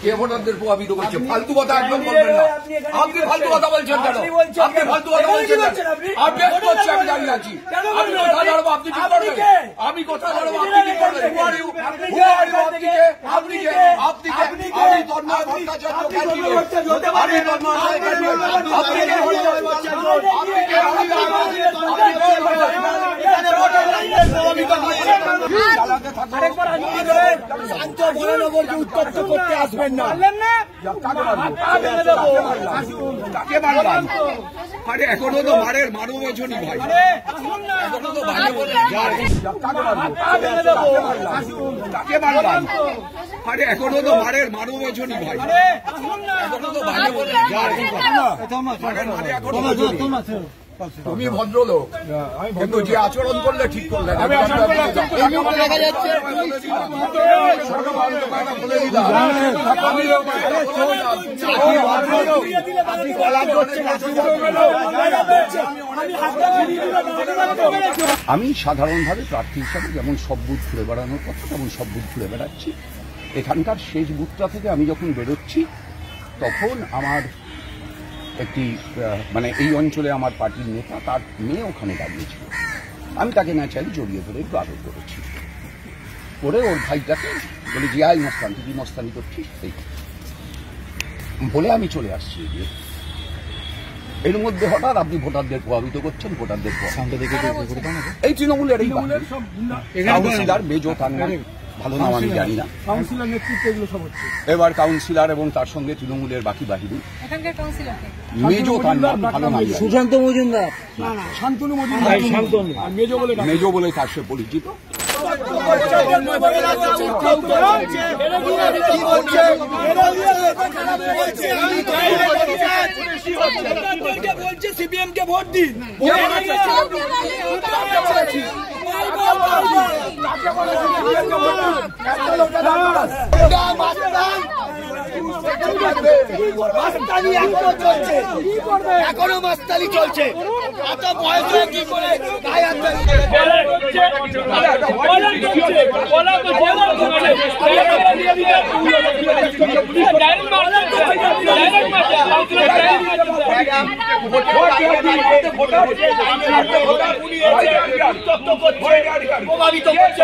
কে ভোটারদের প্রভাবিত করছে? ফালতু কথা একদম বলবেন না। আপনি ফালতু কথা বলছেন কেন? আপনি ফালতু কথা বলছেন কেন? আপনি করছি, আমি দাঁড়িয়ে আছি। আমি কোথায় দাঁড়াবো? আপনি ঠিক করবেন। আমি কোথায় দাঁড়াবো? আপনি ঠিক করবেন। আপনি কে? আমি তন্ময় ভট্টাচার্য ক্যান্ডিডেট। আমি তন্ময় ক্যান্ডিডেট। আপনি কে? উত্তপ্ত করতে আসবেন না। আরে এখনো তো মারের 12 বছরই ভাই, এখনো তো কাকে মারলাম? আরে এখনো তো মারের 12 বছরই ভাই, এখনো তো তুমি ভদ্রলোক, কিন্তু যে আচরণ করলে ঠিক করলে দেখা যাচ্ছে। আমি সাধারণভাবে প্রার্থী হিসাবে যেমন সব বুথ ঘুরে বেড়ানোর কথা তেমন সব বুথ ঘুরে বেড়াচ্ছি। এখানকার শেষ বুথটা থেকে আমি যখন বেরোচ্ছি তখন আমার একটি মানে এই অঞ্চলে আমার পার্টির নেতা, তার মেয়ে ওখানে দাঁড়িয়েছিল। আমি তাকে ন্যাচারালি জড়িয়ে ধরে একটু আদর করেছি, করে ওর ভাইটাকে বলে যে আই মস্তান, তুই মস্তানি করছিস এই বলে আমি চলে আসছি। এর মধ্যে হঠাৎ আপনি ভোটারদের প্রভাবিত করছেন। ভোটারদের এই তৃণমূলের কাউন্সিলর মেজো থানমান, ভালো নাম আমি জানি না, কাউন্সিলর নেতৃত্বে এগুলো সব হচ্ছে। এবার কাউন্সিলর এবং তার সঙ্গে তৃণমূলের বাকি বাহিনী, মেজো থানমান ভালো নাম, সুশান্ত মজুমদার, শান্তনু মজুমদার, মেজো বলে তার সে পরিচিত। সিপিএম কে ভোট দিন। এখনো মাস্তানি চলছে, এত বয়স কি করে প্রভাবিত করছে।